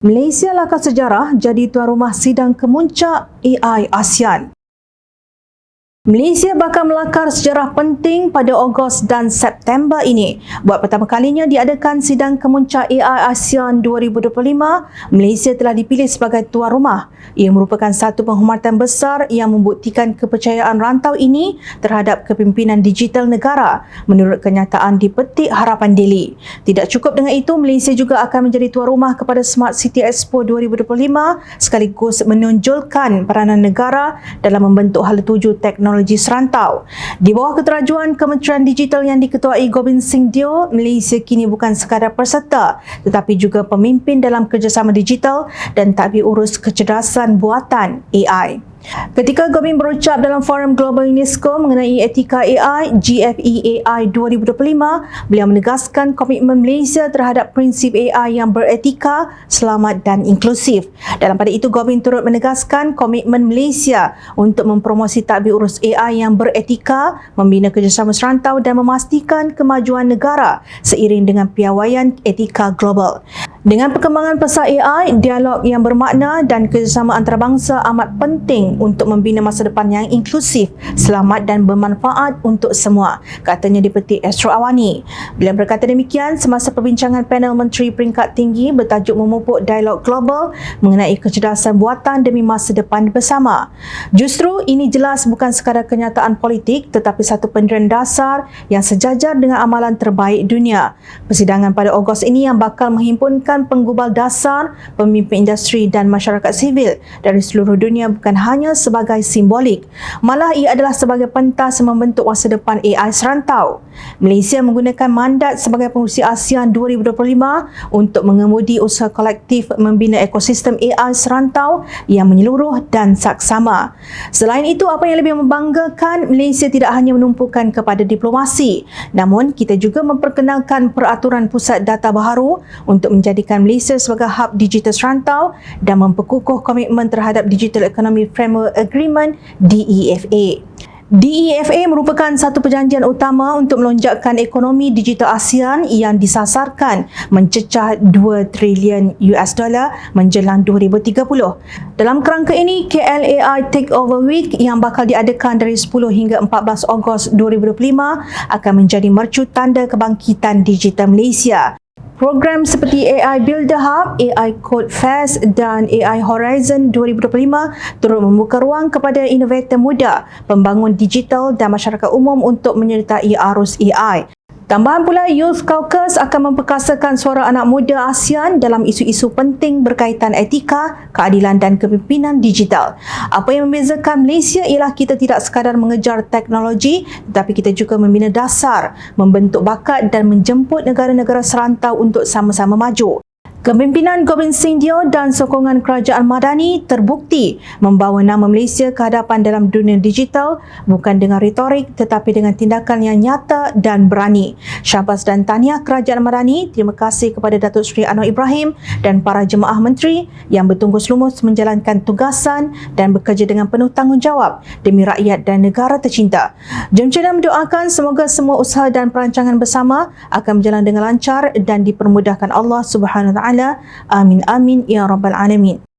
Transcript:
Malaysia lakar sejarah jadi tuan rumah sidang kemuncak AI ASEAN. Malaysia bakal melakar sejarah penting pada Ogos dan September ini. Buat pertama kalinya diadakan sidang kemuncak AI ASEAN 2025, Malaysia telah dipilih sebagai tuan rumah. Ia merupakan satu penghormatan besar yang membuktikan kepercayaan rantau ini terhadap kepimpinan digital negara menurut kenyataan di Petik Harapan Daily. Tidak cukup dengan itu, Malaysia juga akan menjadi tuan rumah kepada Smart City Expo 2025 sekaligus menonjolkan peranan negara dalam membentuk hala tuju teknologi serantau. Di bawah keterajuan Kementerian Digital yang diketuai Gobind Singh Deo, Malaysia kini bukan sekadar peserta tetapi juga pemimpin dalam kerjasama digital dan tadbir urus kecerdasan buatan AI. Ketika Gobind berucap dalam Forum Global UNESCO mengenai etika AI GFEAI 2025, beliau menegaskan komitmen Malaysia terhadap prinsip AI yang beretika, selamat dan inklusif. Dalam pada itu, Gobind turut menegaskan komitmen Malaysia untuk mempromosi tadbir urus AI yang beretika, membina kerjasama serantau dan memastikan kemajuan negara seiring dengan piawaian etika global. Dengan perkembangan pesat AI, dialog yang bermakna dan kerjasama antarabangsa amat penting untuk membina masa depan yang inklusif, selamat dan bermanfaat untuk semua, katanya di Petik Astro Awani. Beliau berkata demikian semasa perbincangan panel Menteri Peringkat Tinggi bertajuk memupuk dialog global mengenai kecerdasan buatan demi masa depan bersama. Justru ini jelas bukan sekadar kenyataan politik tetapi satu pendirian dasar yang sejajar dengan amalan terbaik dunia. Persidangan pada Ogos ini yang bakal menghimpunkan penggubal dasar, pemimpin industri dan masyarakat sivil dari seluruh dunia bukan hanya sebagai simbolik, malah ia adalah sebagai pentas membentuk masa depan AI serantau. Malaysia menggunakan mandat sebagai pengerusi ASEAN 2025 untuk mengemudi usaha kolektif membina ekosistem AI serantau yang menyeluruh dan saksama. Selain itu, apa yang lebih membanggakan, Malaysia tidak hanya menumpukan kepada diplomasi, namun kita juga memperkenalkan peraturan pusat data baharu untuk menjadikan Malaysia sebagai hub digital serantau dan memperkukuh komitmen terhadap Digital Economy Framework Agreement DEFA. DEFA merupakan satu perjanjian utama untuk melonjakkan ekonomi digital ASEAN yang disasarkan mencecah $2 triliun menjelang 2030. Dalam kerangka ini, KLAI Takeover Week yang bakal diadakan dari 10 hingga 14 Ogos 2025 akan menjadi mercu tanda kebangkitan digital Malaysia. Program seperti AI Builder Hub, AI Code Fest dan AI Horizon 2025 turut membuka ruang kepada inovator muda, pembangun digital dan masyarakat umum untuk menyertai arus AI. Tambahan pula, Youth Caucus akan memperkasakan suara anak muda ASEAN dalam isu-isu penting berkaitan etika, keadilan dan kepimpinan digital. Apa yang membezakan Malaysia ialah kita tidak sekadar mengejar teknologi tetapi kita juga membina dasar, membentuk bakat dan menjemput negara-negara serantau untuk sama-sama maju. Kepimpinan Gobind Singh Deo dan sokongan kerajaan Madani terbukti membawa nama Malaysia ke hadapan dalam dunia digital bukan dengan retorik tetapi dengan tindakan yang nyata dan berani. Syabas dan tahniah kerajaan Madani, terima kasih kepada Datuk Seri Anwar Ibrahim dan para jemaah menteri yang bertungkus lumus menjalankan tugasan dan bekerja dengan penuh tanggungjawab demi rakyat dan negara tercinta. Jom kita mendoakan semoga semua usaha dan perancangan bersama akan berjalan dengan lancar dan dipermudahkan Allah Subhanahu Wa Taala. Amin amin ya rabbal alamin.